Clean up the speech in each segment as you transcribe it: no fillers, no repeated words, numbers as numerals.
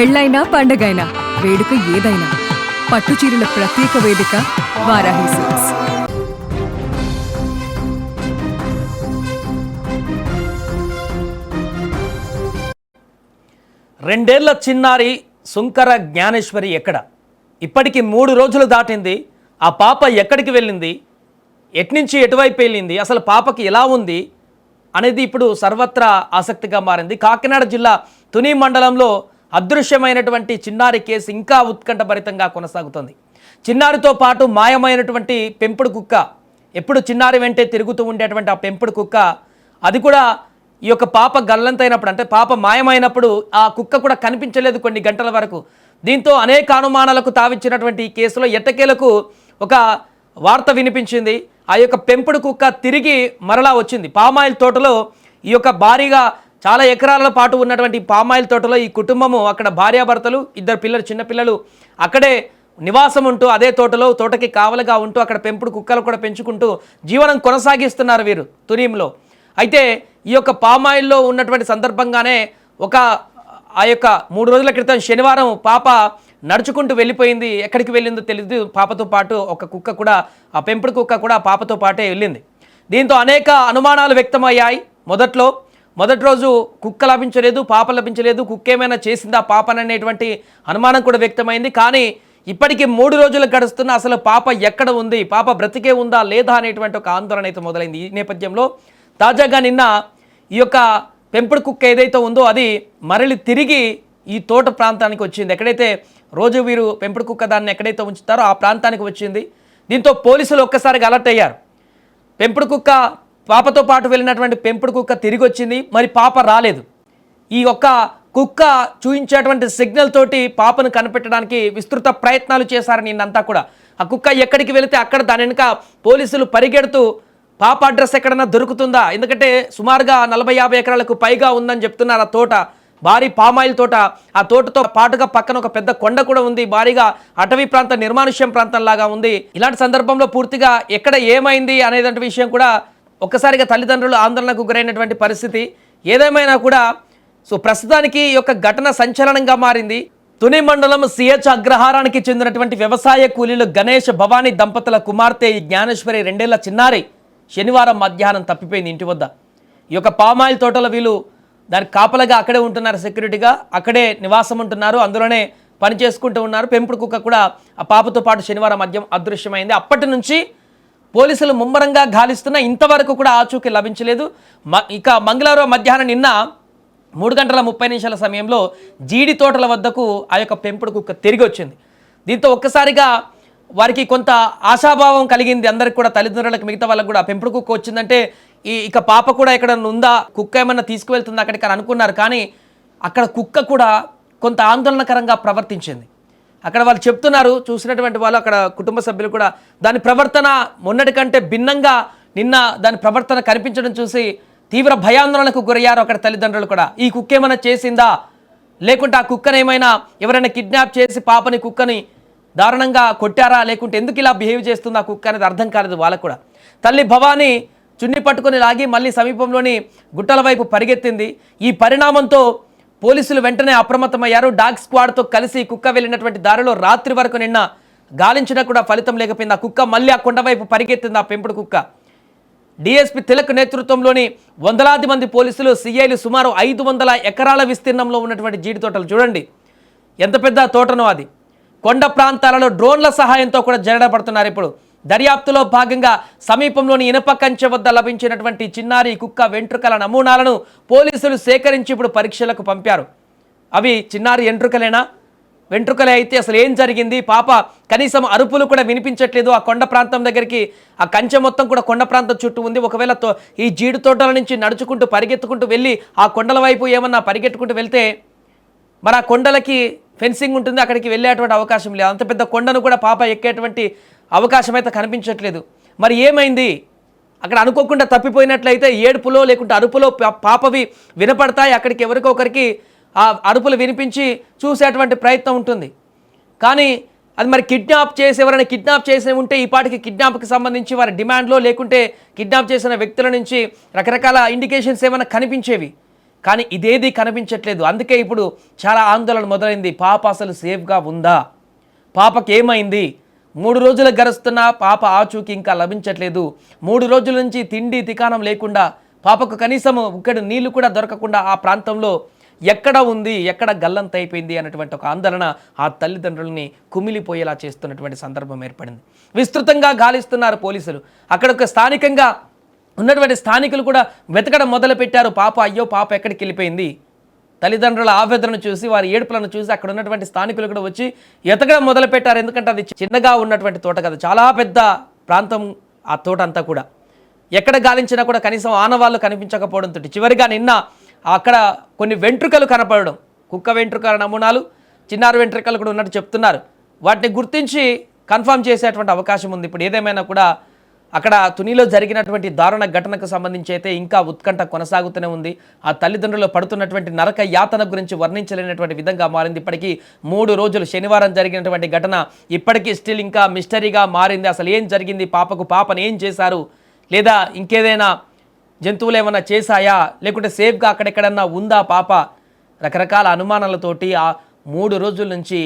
పెళ్ళైనా పండగైనా వేడుక ఏదైనా పట్టుచీరల ప్రత్యేక వేదిక వారాహి సిల్క్స్. రెండేళ్ల చిన్నారి సుంకర జ్ఞానేశ్వరి ఎక్కడ? ఇప్పటికి 3 రోజులు దాటింది. ఆ పాప ఎక్కడికి వెళ్ళింది, ఎట్నుంచి ఎటువైపు వెళ్ళింది, అసలు పాపకి ఎలా ఉంది అనేది ఇప్పుడు సర్వత్రా ఆసక్తిగా మారింది. కాకినాడ జిల్లా తుని మండలంలో అదృశ్యమైనటువంటి చిన్నారి కేసు ఇంకా ఉత్కంఠభరితంగా కొనసాగుతుంది. చిన్నారితో పాటు మాయమైనటువంటి పెంపుడు కుక్క, ఎప్పుడు చిన్నారి వెంటే తిరుగుతూ ఉండేటువంటి ఆ పెంపుడు కుక్క, అది కూడా ఈ యొక్క పాప గల్లంతైనప్పుడు, అంటే పాప మాయమైనప్పుడు ఆ కుక్క కూడా కనిపించలేదు కొన్ని గంటల వరకు. దీంతో అనేక అనుమానాలకు తావిచ్చినటువంటి ఈ కేసులో ఎట్టకేలకు ఒక వార్త వినిపించింది. ఆ యొక్క పెంపుడు కుక్క తిరిగి మరలా వచ్చింది. పామాయిల్ తోటలో ఈ యొక్క భారీగా చాలా ఎకరాల పాటు ఉన్నటువంటి పామాయిల్ తోటలో ఈ కుటుంబము, అక్కడ భార్యాభర్తలు, 2 పిల్లలు, చిన్నపిల్లలు అక్కడే నివాసం ఉంటూ అదే తోటకి కావలిగా ఉంటూ అక్కడ పెంపుడు కుక్కలు కూడా పెంచుకుంటూ జీవనం కొనసాగిస్తున్నారు వీరు తునీంలో. అయితే ఈ యొక్క పామాయిల్లో ఉన్నటువంటి సందర్భంగానే ఆ యొక్క 3 రోజుల క్రితం శనివారం పాప నడుచుకుంటూ వెళ్ళిపోయింది. ఎక్కడికి వెళ్ళిందో తెలియదు. పాపతో పాటు ఒక కుక్క కూడా, ఆ పెంపుడు కుక్క కూడా పాపతో పాటే వెళ్ళింది. దీంతో అనేక అనుమానాలు వ్యక్తమయ్యాయి. మొదటి రోజు కుక్క లభించలేదు, పాప లభించలేదు, కుక్క ఏమైనా చేసిందా పాపననేటువంటి అనుమానం కూడా వ్యక్తమైంది. కానీ ఇప్పటికీ 3 రోజులు గడుస్తున్న అసలు పాప ఎక్కడ ఉంది, పాప బ్రతికే ఉందా లేదా అనేటువంటి ఒక ఆందోళన అయితే మొదలైంది. ఈ నేపథ్యంలో తాజాగా నిన్న ఈ యొక్క పెంపుడు కుక్క ఏదైతే ఉందో అది మరలి తిరిగి ఈ తోట ప్రాంతానికి వచ్చింది. ఎక్కడైతే రోజు వీరు పెంపుడు కుక్క దాన్ని ఎక్కడైతే ఉంచుతారో ఆ ప్రాంతానికి వచ్చింది. దీంతో పోలీసులు ఒక్కసారిగా అలర్ట్ అయ్యారు. పెంపుడు కుక్క, పాపతో పాటు వెళ్ళినటువంటి పెంపుడు కుక్క తిరిగి వచ్చింది, మరి పాప రాలేదు. ఈ యొక్క కుక్క చూపించేటువంటి సిగ్నల్ తోటి పాపను కనిపెట్టడానికి విస్తృత ప్రయత్నాలు చేశారు నిన్నంతా కూడా. ఆ కుక్క ఎక్కడికి వెళితే అక్కడ దాని వెనుక పోలీసులు పరిగెడుతూ పాప అడ్రస్ ఎక్కడన్నా దొరుకుతుందా, ఎందుకంటే సుమారుగా 40-50 ఎకరాలకు పైగా ఉందని చెప్తున్నారు ఆ తోట, భారీ పామాయిల్ తోట. ఆ తోటతో పాటుగా పక్కన ఒక పెద్ద కొండ కూడా ఉంది, భారీగా అటవీ ప్రాంతం, నిర్మానుష్యం ప్రాంతంలాగా ఉంది. ఇలాంటి సందర్భంలో పూర్తిగా ఎక్కడ ఏమైంది అనేటువంటి విషయం కూడా ఒక్కసారిగా తల్లిదండ్రులు ఆందోళనకు గురైనటువంటి పరిస్థితి. ఏదేమైనా కూడా ప్రస్తుతానికి ఈ యొక్క ఘటన సంచలనంగా మారింది. తుని మండలం సిహెచ్ అగ్రహారానికి చెందినటువంటి వ్యవసాయ కూలీలు గణేష్, భవానీ దంపతుల కుమార్తె ఈ జ్ఞానేశ్వరి 2ఏళ్ల చిన్నారి శనివారం మధ్యాహ్నం తప్పిపోయింది ఇంటి వద్ద. ఈ యొక్క పామాయిల్ తోటలో వీళ్ళు దానికి కాపలగా అక్కడే ఉంటున్నారు, సెక్యూరిటీగా అక్కడే నివాసం ఉంటున్నారు, అందులోనే పని చేసుకుంటూ ఉన్నారు. పెంపుడు కుక్క కూడా ఆ పాపతో పాటు శనివారం మధ్యం అదృశ్యమైంది. అప్పటి నుంచి పోలీసులు ముమ్మరంగా గాలిస్తున్నా ఇంతవరకు కూడా ఆచూకీ లభించలేదు. ఇక మంగళవారం మధ్యాహ్నం నిన్న 3:30 సమయంలో జీడి తోటల వద్దకు ఆ యొక్క పెంపుడు కుక్క తిరిగి వచ్చింది. దీంతో ఒక్కసారిగా వారికి కొంత ఆశాభావం కలిగింది అందరికి కూడా, తల్లిదండ్రులకు, మిగతా వాళ్ళకు కూడా. పెంపుడు కుక్క వచ్చిందంటే ఇక పాప కూడా ఎక్కడ ఉందా, కుక్క ఏమన్నా తీసుకువెళ్తుందా అక్కడికి అని అనుకున్నారు. కానీ అక్కడ కుక్క కూడా కొంత ఆందోళనకరంగా ప్రవర్తించింది. అక్కడ వాళ్ళు చెప్తున్నారు, చూసినటువంటి వాళ్ళు, అక్కడ కుటుంబ సభ్యులు కూడా దాని ప్రవర్తన మొన్నటి కంటే భిన్నంగా నిన్న దాని ప్రవర్తన కనిపించడం చూసి తీవ్ర భయాందోళనకు గురయ్యారు అక్కడ తల్లిదండ్రులు కూడా. ఈ కుక్క ఏమైనా చేసిందా, లేకుంటే ఆ కుక్కను ఏమైనా ఎవరైనా కిడ్నాప్ చేసి పాపని, కుక్కని దారుణంగా కొట్టారా, లేకుంటే ఎందుకు ఇలా బిహేవ్ చేస్తుంది ఆ కుక్క అనేది అర్థం కాలేదు వాళ్ళకు కూడా. తల్లి భవానీ చున్ని పట్టుకొని లాగి మళ్ళీ సమీపంలోని గుట్టల వైపు పరిగెత్తింది. ఈ పరిణామంతో పోలీసులు వెంటనే అప్రమత్తమయ్యారు. డాగ్ స్క్వాడ్తో కలిసి కుక్క వెళ్ళినటువంటి దారిలో రాత్రి వరకు నిన్న గాలించినా కూడా ఫలితం లేకపోయింది. ఆ కుక్క మళ్ళీ ఆ కొండ వైపు పరిగెత్తింది, ఆ పెంపుడు కుక్క. డిఎస్పీ తిలక్ నేతృత్వంలోని వందలాది మంది పోలీసులు, సిఐలు సుమారు 500 ఎకరాల విస్తీర్ణంలో ఉన్నటువంటి జీడి తోటలు చూడండి ఎంత పెద్ద తోటనో అది. కొండ ప్రాంతాలలో డ్రోన్ల సహాయంతో కూడా జరగబడుతున్నారు. ఇప్పుడు దర్యాప్తులో భాగంగా సమీపంలోని ఇనప కంచె వద్ద లభించినటువంటి చిన్నారి కుక్క వెంట్రుకల నమూనాలను పోలీసులు సేకరించి ఇప్పుడు పరీక్షలకు పంపారు. అవి చిన్నారి వెంట్రుకలేనా, వెంట్రుకలే అయితే అసలు ఏం జరిగింది, పాప కనీసం అరుపులు కూడా వినిపించట్లేదు. ఆ కొండ ప్రాంతం దగ్గరికి, ఆ కంచె మొత్తం కూడా కొండ ప్రాంతం చుట్టూ ఉంది. ఒకవేళ ఈ జీడి తోటల నుంచి నడుచుకుంటూ పరిగెత్తుకుంటూ వెళ్ళి ఆ కొండల వైపు ఏమన్నా పరిగెట్టుకుంటూ వెళ్తే మరి ఆ కొండలకి ఫెన్సింగ్ ఉంటుంది, అక్కడికి వెళ్ళేటువంటి అవకాశం లేదు. అంత పెద్ద కొండను కూడా పాప ఎక్కేటువంటి అవకాశం అయితే కనిపించట్లేదు. మరి ఏమైంది అక్కడ? అనుకోకుండా తప్పిపోయినట్లయితే ఏడుపులో లేకుంటే అరుపులో పాపవి వినపడతాయి. అక్కడికి ఎవరికొకరికి ఆ అరుపులు వినిపించి చూసేటువంటి ప్రయత్నం ఉంటుంది. కానీ అది మరి కిడ్నాప్ చేసి, ఎవరైనా కిడ్నాప్ చేసి ఉంటే ఈ పాటికి కిడ్నాప్కి సంబంధించి వారి డిమాండ్లో లేకుంటే కిడ్నాప్ చేసిన వ్యక్తుల నుంచి రకరకాల ఇండికేషన్స్ ఏమైనా కనిపించేవి. కానీ ఇదేది కనిపించట్లేదు. అందుకే ఇప్పుడు చాలా ఆందోళన మొదలైంది. పాప అసలు సేఫ్గా ఉందా, పాపకి ఏమైంది, 3 రోజులు గడుస్తున్నా పాప ఆచూకీ ఇంకా లభించట్లేదు. 3 రోజుల నుంచి తిండి తికాణం లేకుండా, పాపకు కనీసం ఉక్కడి నీళ్లు కూడా దొరకకుండా ఆ ప్రాంతంలో ఎక్కడ ఉంది, ఎక్కడ గల్లంతైపోయింది అన్నటువంటి ఒక ఆందోళన ఆ తల్లిదండ్రులని కుమిలిపోయేలా చేస్తున్నటువంటి సందర్భం ఏర్పడింది. విస్తృతంగా గాలిస్తున్నారు పోలీసులు. అక్కడ ఒక స్థానికంగా ఉన్నటువంటి స్థానికులు కూడా వెతకడం మొదలుపెట్టారు. అయ్యో పాప ఎక్కడికి వెళ్ళిపోయింది. తల్లిదండ్రుల ఆవేదనను చూసి, వారి ఏడుపులను చూసి అక్కడ ఉన్నటువంటి స్థానికులు కూడా వచ్చి ఎతకడం మొదలుపెట్టారు. ఎందుకంటే అది చిన్నగా ఉన్నటువంటి తోట కదా, చాలా పెద్ద ప్రాంతం ఆ తోట అంతా కూడా. ఎక్కడ గాలించినా కూడా కనీసం ఆనవాళ్ళు కనిపించకపోవడంతో చివరిగా నిన్న అక్కడ కొన్ని వెంట్రుకలు కనపడడం, కుక్క వెంట్రుకల నమూనాలు, చిన్నారి వెంట్రుకలు కూడా ఉన్నట్టు చెప్తున్నారు. వాటిని గుర్తించి కన్ఫర్మ్ చేసేటువంటి అవకాశం ఉంది. ఇప్పుడు ఏదేమైనా కూడా అక్కడ తునిలో జరిగినటువంటి దారుణ ఘటనకు సంబంధించి అయితే ఇంకా ఉత్కంఠ కొనసాగుతూనే ఉంది. ఆ తల్లిదండ్రులు పడుతున్నటువంటి నరక యాతన గురించి వర్ణించలేనటువంటి విధంగా మారింది. ఇప్పటికీ 3 రోజులు, శనివారం జరిగినటువంటి ఘటన ఇప్పటికీ స్టిల్ ఇంకా మిస్టరీగా మారింది. అసలు ఏం జరిగింది, పాపని ఏం చేశారు, లేదా ఇంకేదైనా జంతువులు ఏమైనా చేశాయా, లేకుంటే సేఫ్గా అక్కడెక్కడన్నా ఉందా పాప, రకరకాల అనుమానాలతోటి ఆ 3 రోజుల నుంచి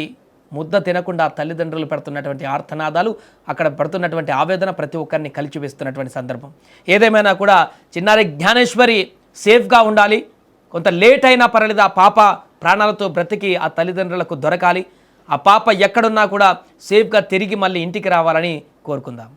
ముద్ద తినకుండా తల్లిదండ్రులు పడుతున్నటువంటి ఆర్తనాదాలు, అక్కడ పడుతున్నటువంటి ఆవేదన ప్రతి ఒక్కరిని కలిచివేస్తున్నటువంటి సందర్భం. ఏదేమైనా కూడా చిన్నారి జ్ఞానేశ్వరి సేఫ్గా ఉండాలి. కొంత లేట్ అయినా పర్వాలేదు, ఆ పాప ప్రాణాలతో బ్రతికి ఆ తల్లిదండ్రులకు దొరకాలి. ఆ పాప ఎక్కడున్నా కూడా సేఫ్గా తిరిగి మళ్ళీ ఇంటికి రావాలని కోరుకుందాం.